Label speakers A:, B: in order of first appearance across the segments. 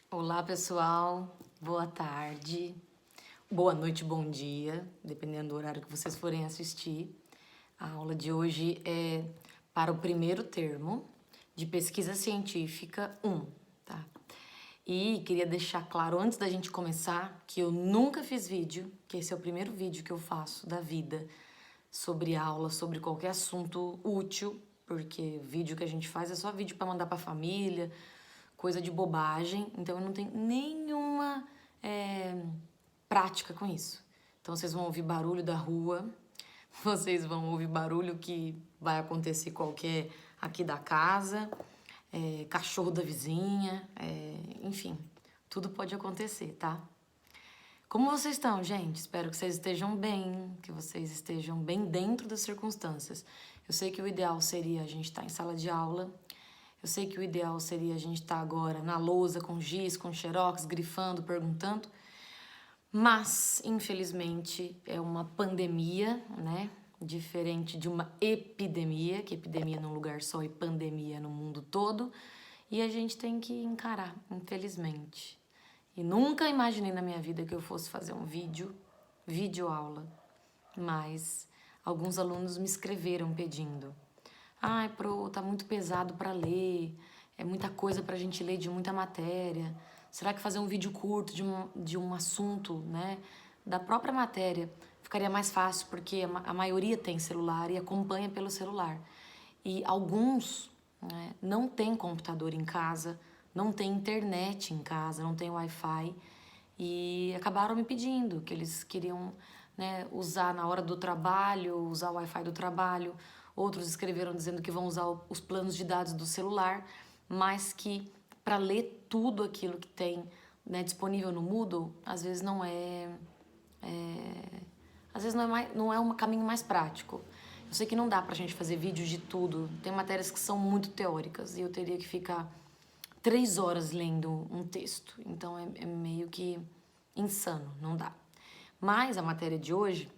A: Olá, pessoal. Boa tarde. Boa noite, bom dia, dependendo do horário que vocês forem assistir. A aula de hoje é para o primeiro termo de pesquisa científica 1, tá? E queria deixar claro antes da gente começar que eu nunca fiz vídeo, que esse é o primeiro vídeo que eu faço da vida sobre aula, sobre qualquer assunto útil, porque vídeo que a gente faz é só vídeo para mandar para a família, coisa de bobagem, então eu não tenho nenhuma prática com isso. Então vocês vão ouvir barulho da rua, vocês vão ouvir barulho que vai acontecer qualquer aqui da casa, cachorro da vizinha, enfim, tudo pode acontecer, tá? Como vocês estão, gente? Espero que vocês estejam bem, que vocês estejam bem dentro das circunstâncias. Eu sei que o ideal seria a gente estar em sala de aula, eu sei que o ideal seria a gente estar agora na lousa, com giz, com xerox, grifando, perguntando, mas, infelizmente, é uma pandemia, né? Diferente de uma epidemia, que epidemia num lugar só e pandemia no mundo todo, e a gente tem que encarar, infelizmente. E nunca imaginei na minha vida que eu fosse fazer um vídeo-aula, mas alguns alunos me escreveram pedindo: ai, Pro, tá muito pesado para ler, é muita coisa pra gente ler de muita matéria. Será que fazer um vídeo curto de um assunto, né, da própria matéria, ficaria mais fácil, porque a maioria tem celular e acompanha pelo celular. E alguns, né, não tem computador em casa, não tem internet em casa, não tem Wi-Fi, e acabaram me pedindo que eles queriam, né, usar na hora do trabalho, usar o Wi-Fi do trabalho. Outros escreveram dizendo que vão usar os planos de dados do celular, mas que para ler tudo aquilo que tem, né, disponível no Moodle, às vezes não é um caminho mais prático. Eu sei que não dá pra gente fazer vídeos de tudo, tem matérias que são muito teóricas e eu teria que ficar 3 horas lendo um texto, então é meio que insano, não dá. Mas a matéria de hoje,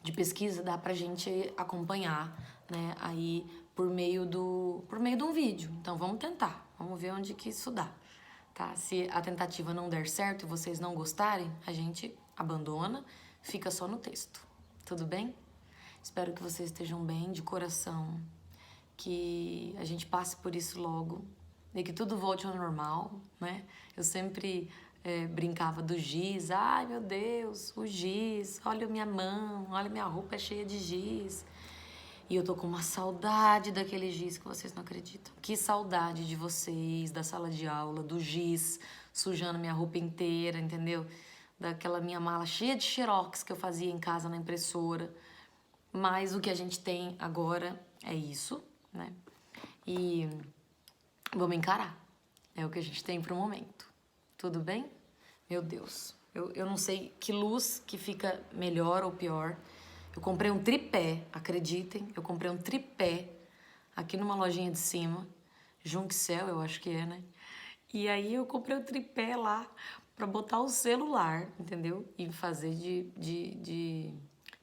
A: de pesquisa, dá pra gente acompanhar, né, aí por meio de um vídeo. Então vamos tentar, vamos ver onde que isso dá, tá? Se a tentativa não der certo e vocês não gostarem, a gente abandona, fica só no texto. Tudo bem? Espero que vocês estejam bem de coração, que a gente passe por isso logo e que tudo volte ao normal, né? Eu sempre brincava do giz. Ai, meu Deus, o giz, olha a minha mão, olha minha roupa é cheia de giz. E eu tô com uma saudade daquele giz que vocês não acreditam. Que saudade de vocês, da sala de aula, do giz sujando minha roupa inteira, entendeu? Daquela minha mala cheia de xerox que eu fazia em casa na impressora. Mas o que a gente tem agora é isso, né? E vamos encarar. É o que a gente tem pro momento. Tudo bem? Meu Deus. Eu não sei que luz que fica melhor ou pior. Eu comprei um tripé, acreditem. Eu comprei um tripé aqui numa lojinha de cima. Junxel, eu acho que é, né? E aí eu comprei um tripé lá pra botar o celular, entendeu? E fazer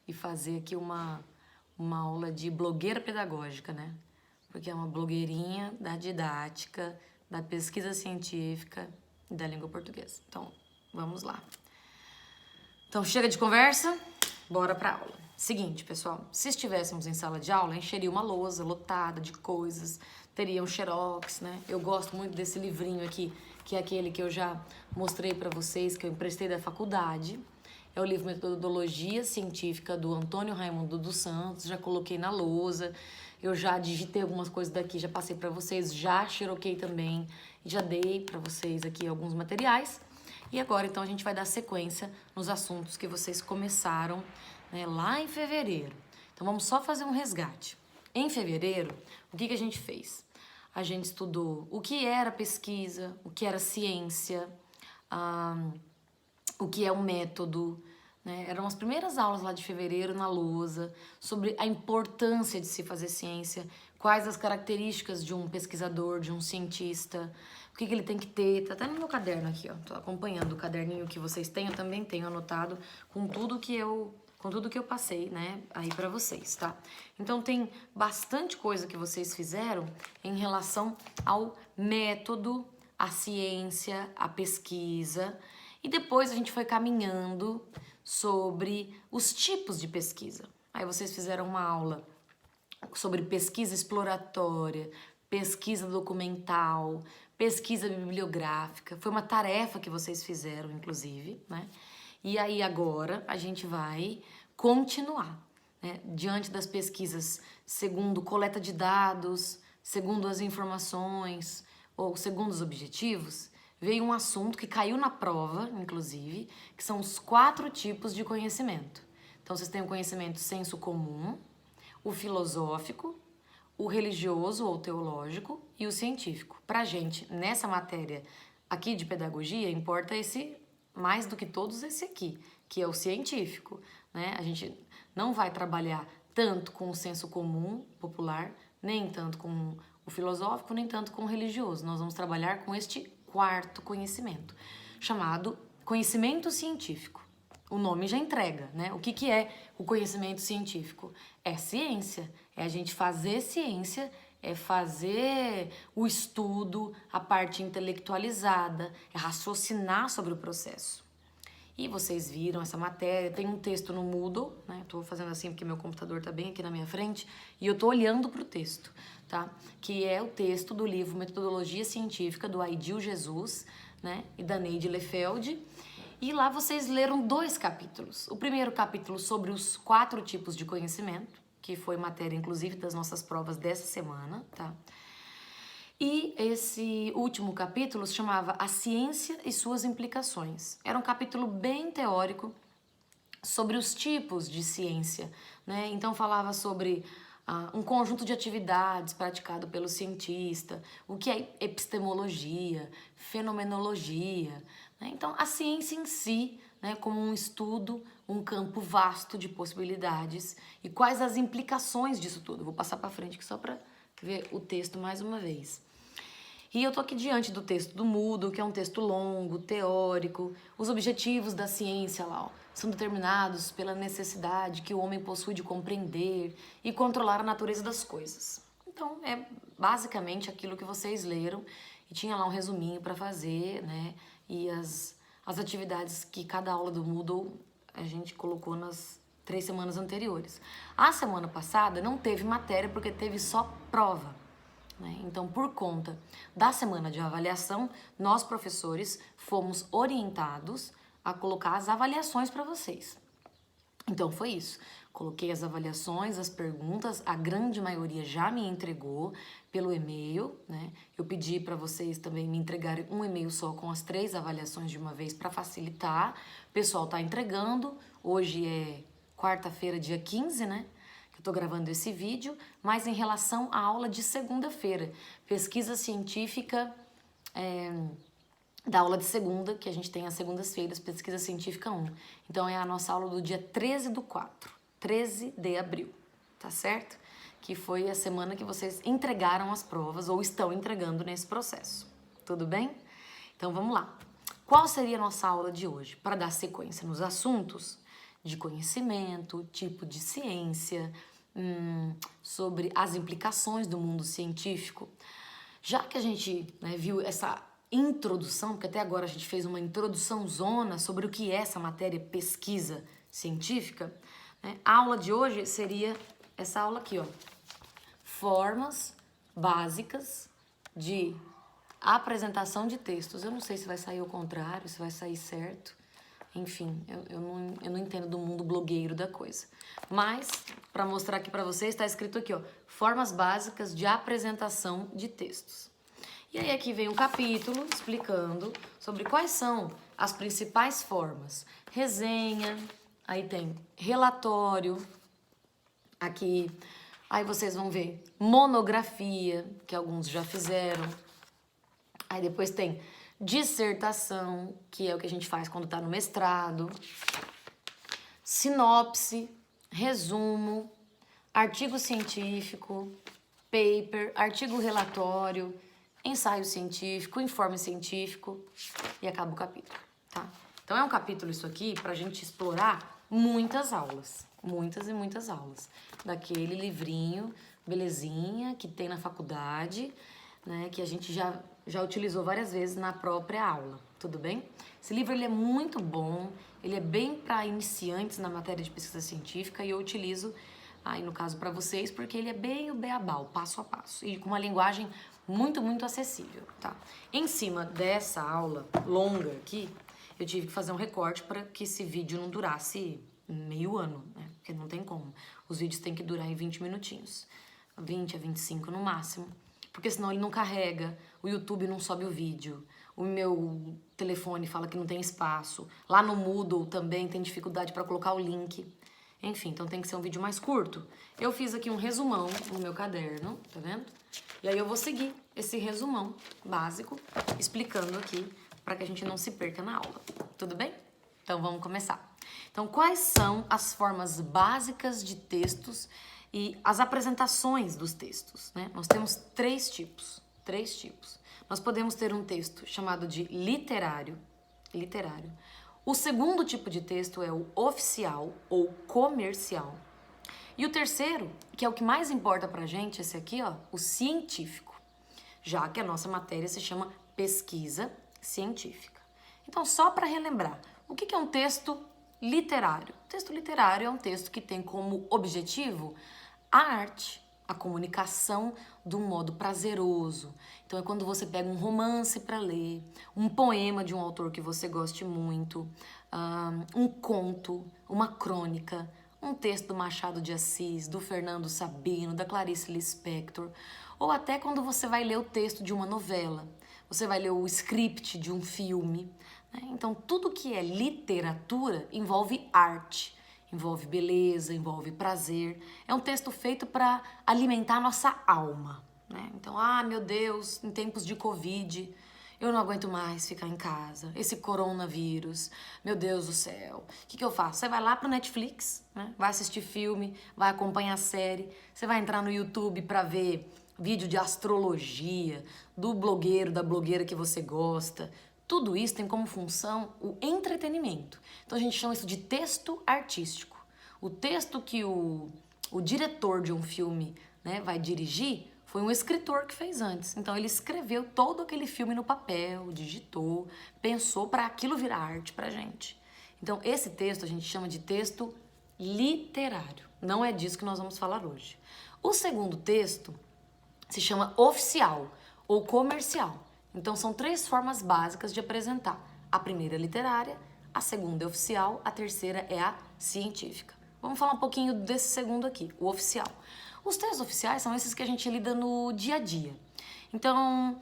A: e fazer aqui uma aula de blogueira pedagógica, né? Porque é uma blogueirinha da didática, da pesquisa científica e da língua portuguesa. Então, vamos lá. Então, chega de conversa, bora pra aula. Seguinte, pessoal, se estivéssemos em sala de aula, encheria uma lousa lotada de coisas, teria um xerox, né? Eu gosto muito desse livrinho aqui, que é aquele que eu já mostrei pra vocês, que eu emprestei da faculdade. É o livro Metodologia Científica do Antônio Raimundo dos Santos, já coloquei na lousa, eu já digitei algumas coisas daqui, já passei pra vocês, já xeroquei também, já dei pra vocês aqui alguns materiais. E agora, então, a gente vai dar sequência nos assuntos que vocês começaram, né, lá em fevereiro. Então, vamos só fazer um resgate. Em fevereiro, o que a gente fez? A gente estudou o que era pesquisa, o que era ciência, o que é um método, né? Eram as primeiras aulas lá de fevereiro na lousa, sobre a importância de se fazer ciência, quais as características de um pesquisador, de um cientista, o que ele tem que ter. Tá até no meu caderno aqui, ó. Tô acompanhando o caderninho que vocês têm, eu também tenho anotado com tudo que eu passei, né, aí pra vocês, tá? Então tem bastante coisa que vocês fizeram em relação ao método a ciência, a pesquisa, e depois a gente foi caminhando sobre os tipos de pesquisa. Aí vocês fizeram uma aula sobre pesquisa exploratória, pesquisa documental, pesquisa bibliográfica. Foi uma tarefa que vocês fizeram, inclusive, né? E aí agora a gente vai continuar, né? Diante das pesquisas segundo coleta de dados, segundo as informações ou segundo os objetivos, veio um assunto que caiu na prova, inclusive, que são os 4 tipos de conhecimento. Então vocês têm o conhecimento senso comum, o filosófico, o religioso ou teológico e o científico. Pra gente, nessa matéria aqui de pedagogia, importa esse, mais do que todos, esse aqui, que é o científico, né? A gente não vai trabalhar tanto com o senso comum popular, nem tanto com o filosófico, nem tanto com o religioso. Nós vamos trabalhar com este 4º conhecimento, chamado conhecimento científico. O nome já entrega, né? O que é o conhecimento científico? É ciência, é a gente fazer ciência, é fazer o estudo, a parte intelectualizada, é raciocinar sobre o processo. E vocês viram essa matéria, tem um texto no Moodle, né? Tô fazendo assim porque meu computador tá bem aqui na minha frente e eu tô olhando pro texto, tá? Que é o texto do livro Metodologia Científica, do Aidil Jesus, né? E da Neide Lefeld. E lá vocês leram 2 capítulos. O primeiro capítulo sobre os 4 tipos de conhecimento, que foi matéria, inclusive, das nossas provas dessa semana, tá? E esse último capítulo se chamava A Ciência e Suas Implicações. Era um capítulo bem teórico sobre os tipos de ciência, né? Então falava sobre um conjunto de atividades praticado pelo cientista, o que é epistemologia, fenomenologia, né? Então a ciência em si, né, como um estudo, um campo vasto de possibilidades e quais as implicações disso tudo. Eu vou passar para frente aqui só para ver o texto mais uma vez. E eu tô aqui diante do texto do Moodle, que é um texto longo, teórico. Os objetivos da ciência lá, ó, são determinados pela necessidade que o homem possui de compreender e controlar a natureza das coisas. Então, é basicamente aquilo que vocês leram e tinha lá um resuminho para fazer, né? E as atividades que cada aula do Moodle a gente colocou nas 3 semanas anteriores. A semana passada não teve matéria porque teve só prova, né? Então, por conta da semana de avaliação, nós professores fomos orientados a colocar as avaliações para vocês. Então foi isso. Coloquei as avaliações, as perguntas, a grande maioria já me entregou pelo e-mail, né? Eu pedi para vocês também me entregarem um e-mail só com as 3 avaliações de uma vez para facilitar. O pessoal tá entregando. Hoje é quarta-feira, dia 15, né? Eu tô gravando esse vídeo, mas em relação à aula de segunda-feira, pesquisa científica da aula de segunda, que a gente tem às segundas-feiras, pesquisa científica 1. Então é a nossa aula do dia 13/4, 13 de abril, tá certo? Que foi a semana que vocês entregaram as provas ou estão entregando nesse processo. Tudo bem? Então vamos lá. Qual seria a nossa aula de hoje? Para dar sequência nos assuntos de conhecimento, tipo de ciência, sobre as implicações do mundo científico. Já que a gente, né, viu essa introdução, porque até agora a gente fez uma introdução zona sobre o que é essa matéria pesquisa científica, né, a aula de hoje seria essa aula aqui, ó. Formas básicas de apresentação de textos. Eu não sei se vai sair ao contrário, se vai sair certo. Enfim, eu não entendo do mundo blogueiro da coisa. Mas, para mostrar aqui para vocês, está escrito aqui, ó, formas básicas de apresentação de textos. E aí aqui vem um capítulo explicando sobre quais são as principais formas. Resenha, aí tem relatório, aqui, aí vocês vão ver monografia, que alguns já fizeram. Aí depois tem dissertação, que é o que a gente faz quando está no mestrado, sinopse, resumo, artigo científico, paper, artigo relatório, ensaio científico, informe científico e acaba o capítulo, tá? Então é um capítulo isso aqui para a gente explorar muitas aulas, muitas e muitas aulas, daquele livrinho belezinha que tem na faculdade, né, que a gente já utilizou várias vezes na própria aula, tudo bem? Esse livro ele é muito bom, ele é bem para iniciantes na matéria de pesquisa científica e eu utilizo aí no caso para vocês porque ele é bem o beabá, o passo a passo e com uma linguagem muito acessível, tá? Em cima dessa aula longa aqui, eu tive que fazer um recorte para que esse vídeo não durasse meio ano, né? Porque não tem como. Os vídeos têm que durar em 20 minutinhos, 20 a 25 no máximo, porque senão ele não carrega, o YouTube não sobe o vídeo, o meu telefone fala que não tem espaço, lá no Moodle também tem dificuldade para colocar o link. Enfim, então tem que ser um vídeo mais curto. Eu fiz aqui um resumão no meu caderno, tá vendo? E aí eu vou seguir esse resumão básico, explicando aqui para que a gente não se perca na aula. Tudo bem? Então vamos começar. Então, quais são as formas básicas de textos e as apresentações dos textos, né? Nós temos três tipos. Nós podemos ter um texto chamado de literário. O segundo tipo de texto é o oficial ou comercial. E o terceiro, que é o que mais importa pra gente, esse aqui, ó, o científico, já que a nossa matéria se chama pesquisa científica. Então, só para relembrar, o que é um texto literário? O texto literário é um texto que tem como objetivo a arte, a comunicação de um modo prazeroso. Então é quando você pega um romance para ler, um poema de um autor que você goste muito, um conto, uma crônica, um texto do Machado de Assis, do Fernando Sabino, da Clarice Lispector, ou até quando você vai ler o texto de uma novela, você vai ler o script de um filme, né? Então tudo que é literatura envolve arte, envolve beleza, envolve prazer. É um texto feito para alimentar a nossa alma, né? Então, meu Deus, em tempos de Covid, eu não aguento mais ficar em casa. Esse coronavírus, meu Deus do céu. O que eu faço? Você vai lá pro Netflix, né? Vai assistir filme, vai acompanhar série. Você vai entrar no YouTube para ver vídeo de astrologia, do blogueiro, da blogueira que você gosta. Tudo isso tem como função o entretenimento. Então a gente chama isso de texto artístico. O texto que o diretor de um filme, né, vai dirigir foi um escritor que fez antes. Então ele escreveu todo aquele filme no papel, digitou, pensou para aquilo virar arte pra gente. Então esse texto a gente chama de texto literário. Não é disso que nós vamos falar hoje. O segundo texto se chama oficial ou comercial. Então são três formas básicas de apresentar. A primeira é literária, a segunda é oficial, a terceira é a científica. Vamos falar um pouquinho desse segundo aqui, o oficial. Os textos oficiais são esses que a gente lida no dia a dia. Então,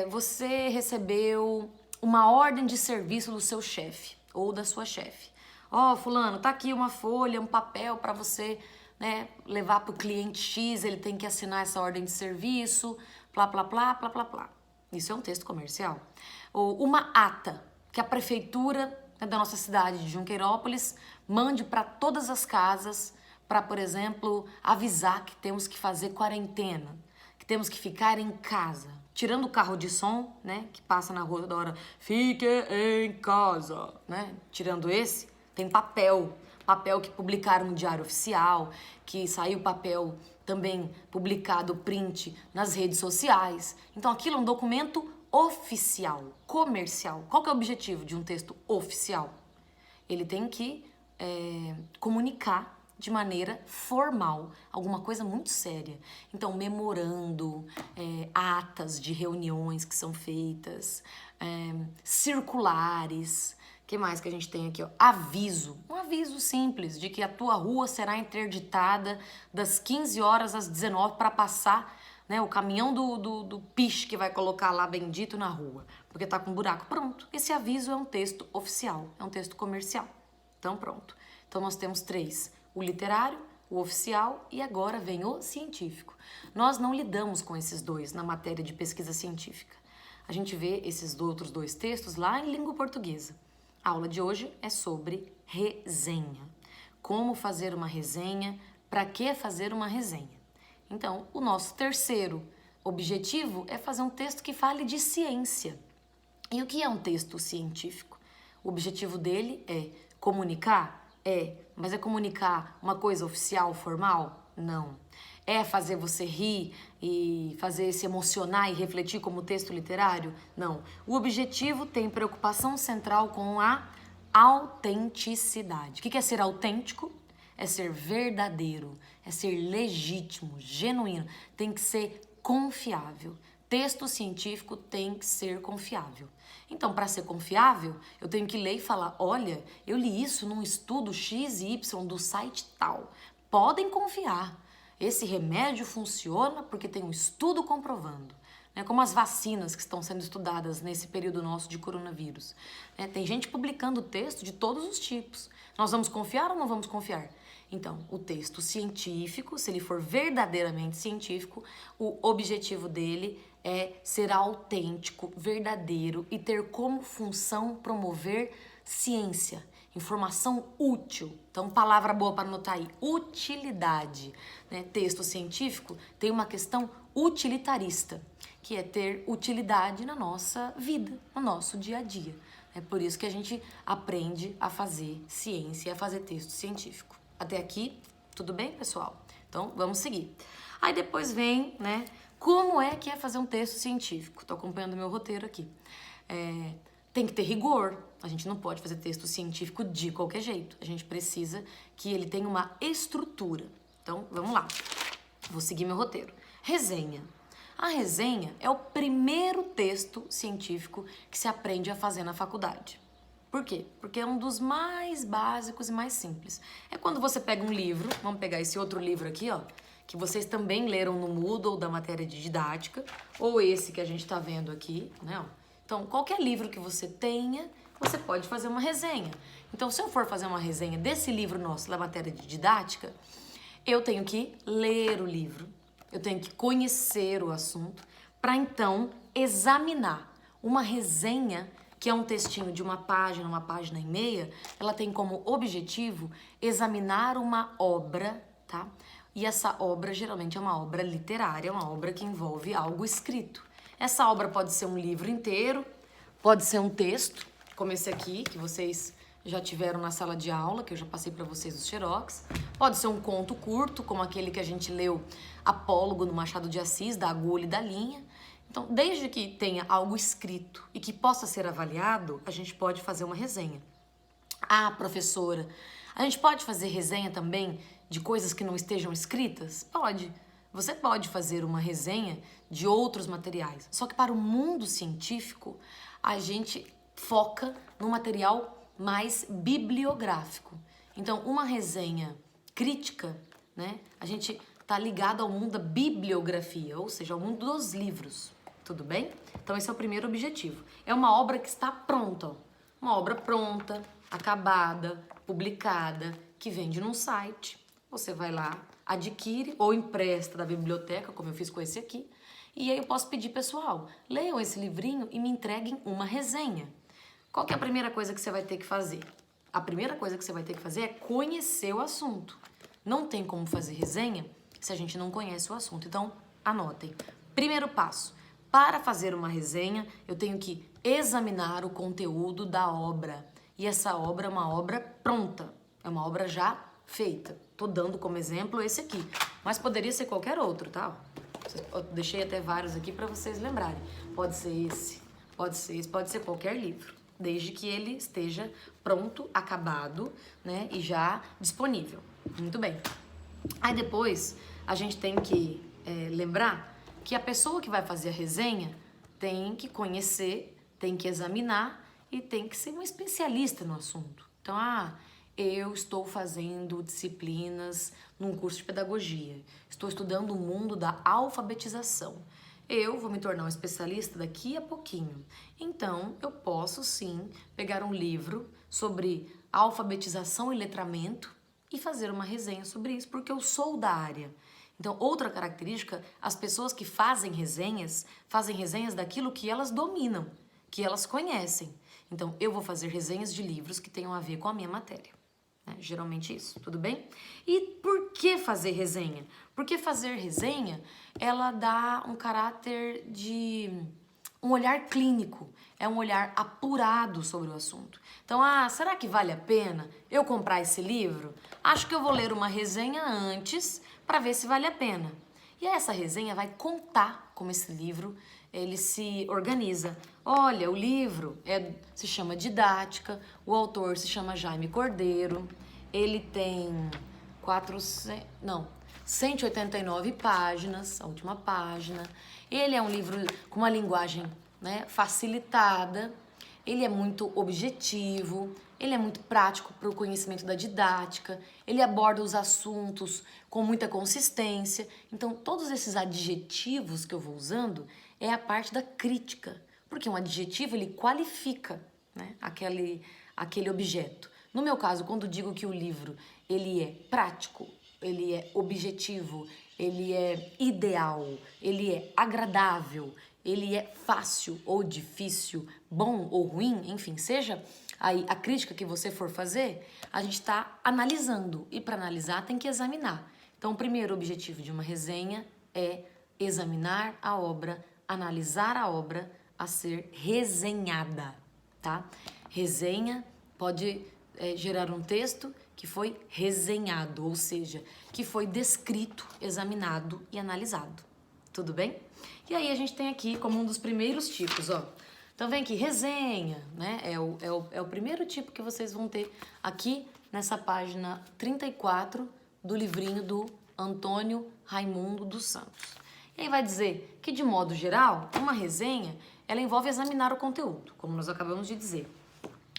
A: você recebeu uma ordem de serviço do seu chefe ou da sua chefe. Fulano, tá aqui uma folha, um papel para você, né, levar para o cliente X, ele tem que assinar essa ordem de serviço, plá, plá, plá, plá, plá, plá. Isso é um texto comercial. Ou uma ata que a prefeitura, né, da nossa cidade de Junqueirópolis mande para todas as casas para, por exemplo, avisar que temos que fazer quarentena, que temos que ficar em casa. Tirando o carro de som, né, que passa na rua toda hora, fique em casa, né? Tirando esse, tem papel que publicaram no Diário Oficial, que saiu papel também publicado, print, nas redes sociais. Então aquilo é um documento oficial, comercial. Qual que é o objetivo de um texto oficial? Ele tem que comunicar de maneira formal, alguma coisa muito séria. Então, memorando, atas de reuniões que são feitas, circulares. O que mais que a gente tem aqui? Aviso. Um aviso simples de que a tua rua será interditada das 15 horas às 19 para passar, né, o caminhão do piche que vai colocar lá bendito na rua, porque tá com buraco. Pronto. Esse aviso é um texto oficial, é um texto comercial. Então, pronto. Então, nós temos três. O literário, o oficial e agora vem o científico. Nós não lidamos com esses dois na matéria de pesquisa científica. A gente vê esses outros dois textos lá em língua portuguesa. A aula de hoje é sobre resenha. Como fazer uma resenha, para que fazer uma resenha. Então, o nosso terceiro objetivo é fazer um texto que fale de ciência. E o que é um texto científico? O objetivo dele é comunicar? Mas é comunicar uma coisa oficial, formal? Não. é fazer você rir e fazer se emocionar e refletir como texto literário? Não. O objetivo tem preocupação central com a autenticidade. O que é ser autêntico? É ser verdadeiro, é ser legítimo, genuíno, tem que ser confiável. Texto científico tem que ser confiável. Então, para ser confiável, eu tenho que ler e falar, olha, eu li isso num estudo X e Y do site tal. Podem confiar. Esse remédio funciona porque tem um estudo comprovando. Como as vacinas que estão sendo estudadas nesse período nosso de coronavírus. Tem gente publicando texto de todos os tipos. Nós vamos confiar ou não vamos confiar? Então, o texto científico, se ele for verdadeiramente científico, o objetivo dele é ser autêntico, verdadeiro e ter como função promover ciência, informação útil. Então, palavra boa para anotar aí, utilidade. Texto científico tem uma questão utilitarista, que é ter utilidade na nossa vida, no nosso dia a dia. É por isso que a gente aprende a fazer ciência, a fazer texto científico. Até aqui, tudo bem, pessoal? Então, vamos seguir. Aí depois vem, como é que é fazer um texto científico? Estou acompanhando o meu roteiro aqui. Tem que ter rigor. A gente não pode fazer texto científico de qualquer jeito. A gente precisa que ele tenha uma estrutura. Então, vamos lá. Vou seguir meu roteiro. Resenha. A resenha é o primeiro texto científico que se aprende a fazer na faculdade. Por quê? Porque é um dos mais básicos e mais simples. É quando você pega um livro, vamos pegar esse outro livro aqui, ó, que vocês também leram no Moodle da matéria de didática, ou esse que a gente tá vendo aqui, né? Então, qualquer livro que você tenha, você pode fazer uma resenha. Então, se eu for fazer uma resenha desse livro nosso da matéria de didática, eu tenho que ler o livro, eu tenho que conhecer o assunto, para então examinar. Uma resenha, que é um textinho de uma página e meia, ela tem como objetivo examinar uma obra, tá? E essa obra geralmente é uma obra literária, uma obra que envolve algo escrito. Essa obra pode ser um livro inteiro, pode ser um texto, como esse aqui, que vocês já tiveram na sala de aula, que eu já passei para vocês os xerox. Pode ser um conto curto, como aquele que a gente leu, Apólogo, no Machado de Assis, da agulha e da linha. Então, desde que tenha algo escrito e que possa ser avaliado, a gente pode fazer uma resenha. Ah, professora, a gente pode fazer resenha também de coisas que não estejam escritas? Pode. Você pode fazer uma resenha de outros materiais. Só que para o mundo científico, a gente foca no material mais bibliográfico. Então, uma resenha crítica, a gente está ligado ao mundo da bibliografia, ou seja, ao mundo dos livros. Tudo bem? Então, esse é o primeiro objetivo. É uma obra que está pronta, ó. Uma obra pronta, acabada, publicada, que vende num site. Você vai lá, adquire ou empresta da biblioteca, como eu fiz com esse aqui. E aí eu posso pedir, pessoal, leiam esse livrinho e me entreguem uma resenha. Qual que é a primeira coisa que você vai ter que fazer? A primeira coisa que você vai ter que fazer é conhecer o assunto. Não tem como fazer resenha se a gente não conhece o assunto. Então, anotem. Primeiro passo. Para fazer uma resenha, eu tenho que examinar o conteúdo da obra. E essa obra é uma obra pronta. É uma obra já feita. Tô dando como exemplo esse aqui. Mas poderia ser qualquer outro, tá? Eu deixei até vários aqui para vocês lembrarem. Pode ser esse, pode ser esse, pode ser qualquer livro. Desde que ele esteja pronto, acabado, e já disponível. Muito bem. Aí depois, a gente tem que lembrar que a pessoa que vai fazer a resenha tem que conhecer, tem que examinar e tem que ser um especialista no assunto. Então, eu estou fazendo disciplinas num curso de pedagogia. Estou estudando o mundo da alfabetização. Eu vou me tornar um especialista daqui a pouquinho. Então, eu posso sim pegar um livro sobre alfabetização e letramento e fazer uma resenha sobre isso, porque eu sou da área. Então, outra característica, as pessoas que fazem resenhas daquilo que elas dominam, que elas conhecem. Então, eu vou fazer resenhas de livros que tenham a ver com a minha matéria. Geralmente isso, tudo bem? E por que fazer resenha? Porque fazer resenha, ela dá um caráter de um olhar clínico, é um olhar apurado sobre o assunto. Então, será que vale a pena eu comprar esse livro? Acho que eu vou ler uma resenha antes para ver se vale a pena. E aí essa resenha vai contar como esse livro ele se organiza. Olha, o livro se chama Didática, o autor se chama Jaime Cordeiro, ele tem 189 páginas, a última página. Ele é um livro com uma linguagem, né, facilitada, ele é muito objetivo, ele é muito prático para o conhecimento da didática, ele aborda os assuntos com muita consistência. Então, todos esses adjetivos que eu vou usando é a parte da crítica, porque um adjetivo ele qualifica, né, aquele objeto. No meu caso, quando digo que o livro ele é prático, ele é objetivo, ele é ideal, ele é agradável, ele é fácil ou difícil, bom ou ruim, enfim, seja aí a crítica que você for fazer, a gente está analisando. E para analisar tem que examinar. Então, o primeiro objetivo de uma resenha é examinar a obra, analisar a obra a ser resenhada, tá? Resenha pode gerar um texto que foi resenhado, ou seja, que foi descrito, examinado e analisado. Tudo bem? E aí a gente tem aqui como um dos primeiros tipos, ó. Então vem aqui, resenha, né? É o primeiro tipo que vocês vão ter aqui nessa página 34 do livrinho do Antônio Raimundo dos Santos. E aí vai dizer que, de modo geral, uma resenha, ela envolve examinar o conteúdo, como nós acabamos de dizer.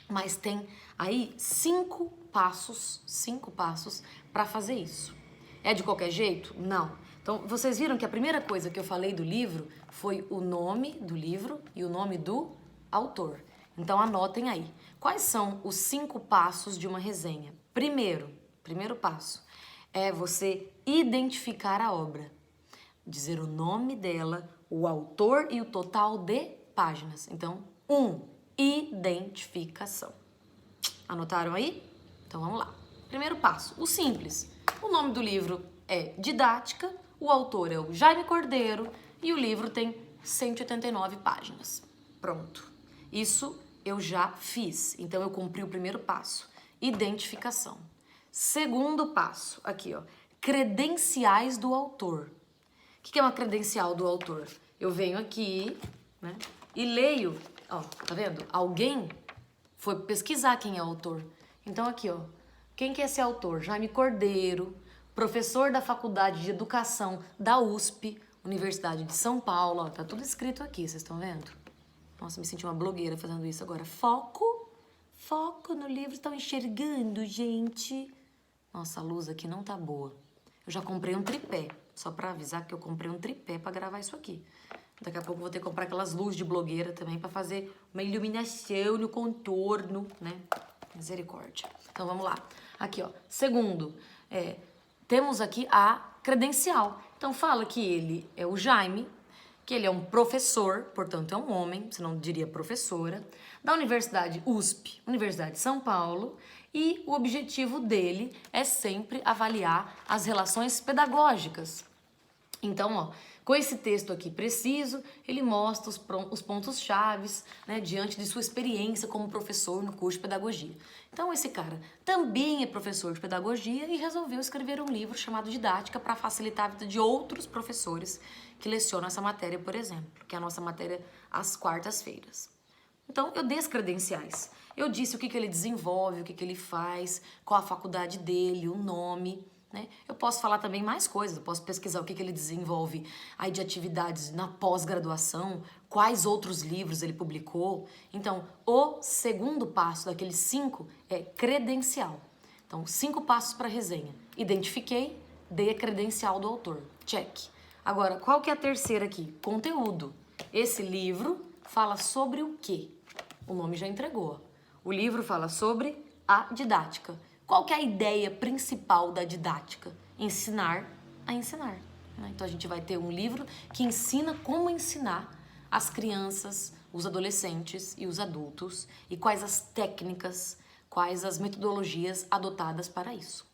A: Mas tem aí 5 passos para fazer isso. É de qualquer jeito? Não. Então, vocês viram que a primeira coisa que eu falei do livro foi o nome do livro e o nome do autor. Então, anotem aí. Quais são os 5 passos de uma resenha? Primeiro passo é você identificar a obra. Dizer o nome dela, o autor e o total de páginas. Então, identificação. Anotaram aí? Então, vamos lá. Primeiro passo, o simples. O nome do livro é Didática, o autor é o Jaime Cordeiro e o livro tem 189 páginas. Pronto. Isso eu já fiz, então eu cumpri o primeiro passo, identificação. Segundo passo, aqui ó, credenciais do autor. O que é uma credencial do autor? Eu venho aqui, né, e leio, ó, tá vendo? Alguém foi pesquisar quem é o autor. Então aqui, ó, quem que é esse autor? Jaime Cordeiro, professor da Faculdade de Educação da USP, Universidade de São Paulo, ó, tá tudo escrito aqui, vocês estão vendo? Nossa, me senti uma blogueira fazendo isso agora. Foco no livro, estão enxergando, gente? Nossa, a luz aqui não tá boa. Eu já comprei um tripé, só pra avisar que eu comprei um tripé pra gravar isso aqui. Daqui a pouco eu vou ter que comprar aquelas luzes de blogueira também pra fazer uma iluminação no contorno, né? Misericórdia. Então, vamos lá. Aqui, ó. Segundo, temos aqui a credencial. Então, fala que ele é o Jaime, que ele é um professor, portanto é um homem, você não diria professora, da Universidade USP, Universidade de São Paulo, e o objetivo dele é sempre avaliar as relações pedagógicas. Então, ó, com esse texto aqui preciso, ele mostra os pontos-chave, né, diante de sua experiência como professor no curso de pedagogia. Então, esse cara também é professor de pedagogia e resolveu escrever um livro chamado Didática para facilitar a vida de outros professores que lecionam essa matéria, por exemplo, que é a nossa matéria às quartas-feiras. Então, eu dei as credenciais. Eu disse o que ele desenvolve, o que ele faz, qual a faculdade dele, o nome, né? Eu posso falar também mais coisas, eu posso pesquisar o que ele desenvolve aí de atividades na pós-graduação, quais outros livros ele publicou. Então, o segundo passo daqueles 5 é credencial. Então, 5 passos para resenha. Identifiquei, dei a credencial do autor. Check. Agora, qual que é a terceira aqui? Conteúdo. Esse livro fala sobre o quê? O nome já entregou. O livro fala sobre a didática. Qual que é a ideia principal da didática? Ensinar a ensinar. Né? Então, a gente vai ter um livro que ensina como ensinar as crianças, os adolescentes e os adultos e quais as técnicas, quais as metodologias adotadas para isso.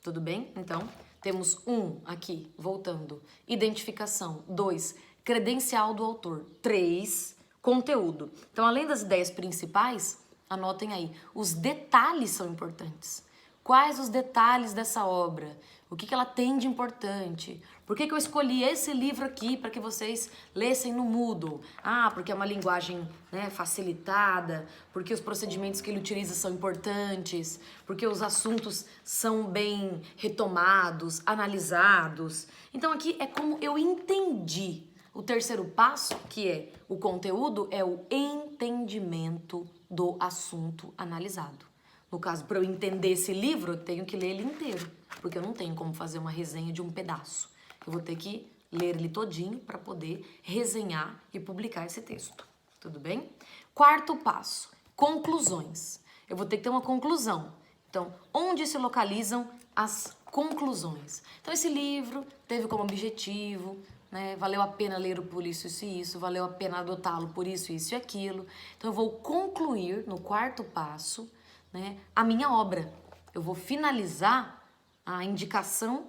A: Tudo bem? Então, temos 1 aqui, voltando, identificação. 2, credencial do autor. 3, conteúdo. Então, além das ideias principais, anotem aí, os detalhes são importantes. Quais os detalhes dessa obra? O que ela tem de importante? Por que eu escolhi esse livro aqui para que vocês lessem no Moodle? Ah, porque é uma linguagem, né, facilitada, porque os procedimentos que ele utiliza são importantes, porque os assuntos são bem retomados, analisados. Então aqui é como eu entendi. O terceiro passo, que é o conteúdo, é o entendimento do assunto analisado. No caso, para eu entender esse livro, eu tenho que ler ele inteiro, porque eu não tenho como fazer uma resenha de um pedaço. Eu vou ter que ler ele todinho para poder resenhar e publicar esse texto. Tudo bem? Quarto passo, conclusões. Eu vou ter que ter uma conclusão. Então, onde se localizam as conclusões? Então, esse livro teve como objetivo, né, valeu a pena ler por isso e isso, valeu a pena adotá-lo por isso e aquilo. Então, eu vou concluir no quarto passo, né, a minha obra. Eu vou finalizar a indicação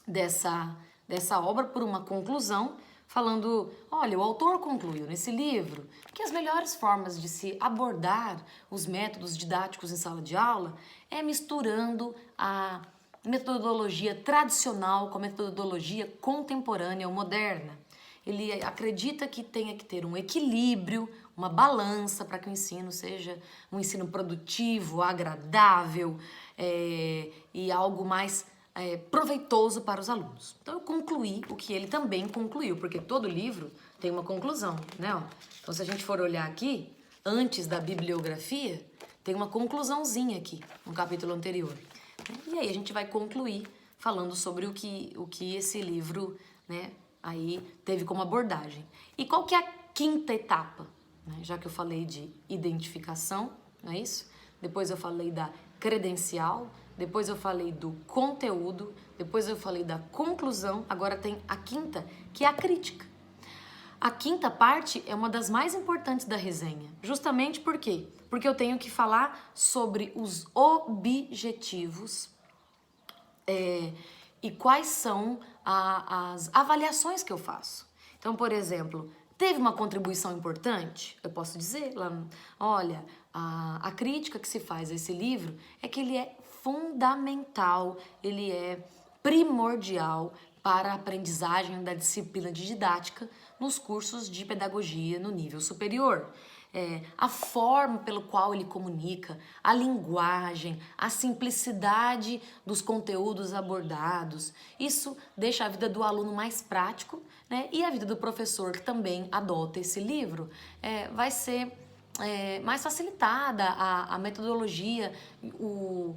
A: dessa obra por uma conclusão, falando, olha, o autor concluiu nesse livro que as melhores formas de se abordar os métodos didáticos em sala de aula é misturando a metodologia tradicional com a metodologia contemporânea ou moderna. Ele acredita que tenha que ter um equilíbrio, uma balança para que o ensino seja um ensino produtivo, agradável e algo mais proveitoso para os alunos. Então eu concluí o que ele também concluiu, porque todo livro tem uma conclusão, né? Então se a gente for olhar aqui, antes da bibliografia, tem uma conclusãozinha aqui, no capítulo anterior. E aí a gente vai concluir falando sobre o que esse livro, né, aí teve como abordagem. E qual que é a quinta etapa? Né? Já que eu falei de identificação, não é isso? Depois eu falei da credencial, depois eu falei do conteúdo, depois eu falei da conclusão, agora tem a quinta, que é a crítica. A quinta parte é uma das mais importantes da resenha, justamente por quê? Porque eu tenho que falar sobre os objetivos e quais são as avaliações que eu faço. Então, por exemplo, teve uma contribuição importante? Eu posso dizer, olha, a crítica que se faz a esse livro é que ele é fundamental, ele é primordial para a aprendizagem da disciplina de didática nos cursos de pedagogia no nível superior. A forma pelo qual ele comunica, a linguagem, a simplicidade dos conteúdos abordados, isso deixa a vida do aluno mais prático, né? E a vida do professor que também adota esse livro vai ser mais facilitada, a metodologia, o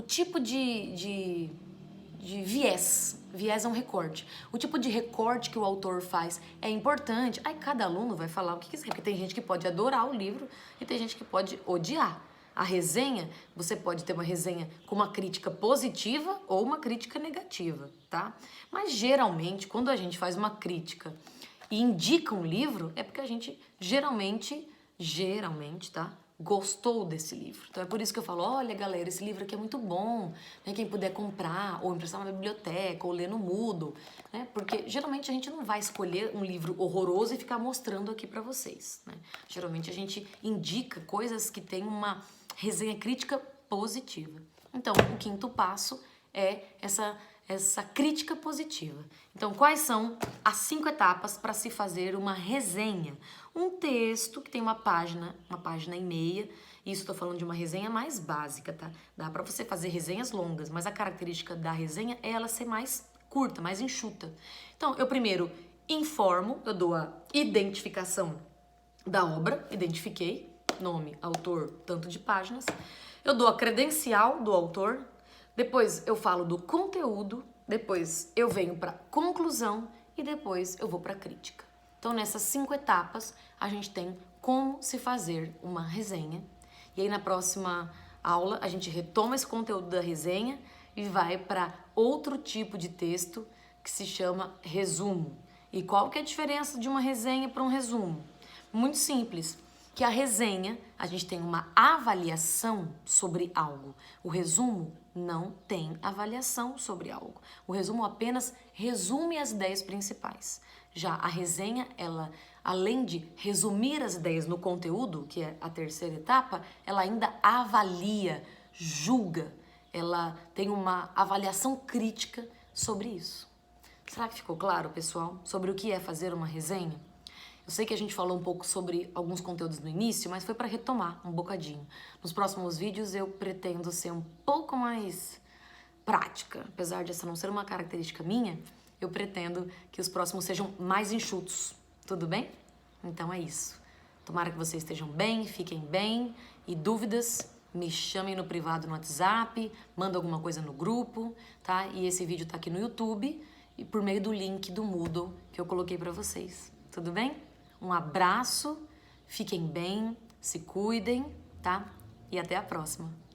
A: tipo de viés. Viés é um recorte. O tipo de recorte que o autor faz é importante. Aí cada aluno vai falar o que quiser, porque tem gente que pode adorar o livro e tem gente que pode odiar. A resenha, você pode ter uma resenha com uma crítica positiva ou uma crítica negativa, tá? Mas geralmente, quando a gente faz uma crítica e indica um livro, é porque a gente geralmente, tá? Gostou desse livro. Então é por isso que eu falo, olha galera, esse livro aqui é muito bom, né? Quem puder comprar, ou emprestar na biblioteca, ou ler no Moodle, né? Porque geralmente a gente não vai escolher um livro horroroso e ficar mostrando aqui pra vocês, né? Geralmente a gente indica coisas que têm uma resenha crítica positiva. Então, o quinto passo é essa crítica positiva. Então, quais são as 5 etapas para se fazer uma resenha? Um texto que tem uma página e meia. Isso estou falando de uma resenha mais básica, tá? Dá para você fazer resenhas longas, mas a característica da resenha é ela ser mais curta, mais enxuta. Então, eu primeiro informo, eu dou a identificação da obra, identifiquei, nome, autor, tanto de páginas. Eu dou a credencial do autor. Depois eu falo do conteúdo, depois eu venho para conclusão e depois eu vou para crítica. Então, nessas 5 etapas, a gente tem como se fazer uma resenha. E aí, na próxima aula, a gente retoma esse conteúdo da resenha e vai para outro tipo de texto que se chama resumo. E qual que é a diferença de uma resenha para um resumo? Muito simples. Que a resenha, a gente tem uma avaliação sobre algo. O resumo não tem avaliação sobre algo. O resumo apenas resume as ideias principais. Já a resenha, ela, além de resumir as ideias no conteúdo, que é a terceira etapa, ela ainda avalia julga, ela tem uma avaliação crítica sobre isso. Será que ficou claro, pessoal, sobre o que é fazer uma resenha? Eu sei que a gente falou um pouco sobre alguns conteúdos no início, mas foi para retomar um bocadinho. Nos próximos vídeos eu pretendo ser um pouco mais prática, apesar de essa não ser uma característica minha, eu pretendo que os próximos sejam mais enxutos, tudo bem? Então é isso. Tomara que vocês estejam bem, fiquem bem, e dúvidas, me chamem no privado no WhatsApp, manda alguma coisa no grupo, tá? E esse vídeo tá aqui no YouTube e por meio do link do Moodle que eu coloquei para vocês, tudo bem? Um abraço, fiquem bem, se cuidem, tá? E até a próxima.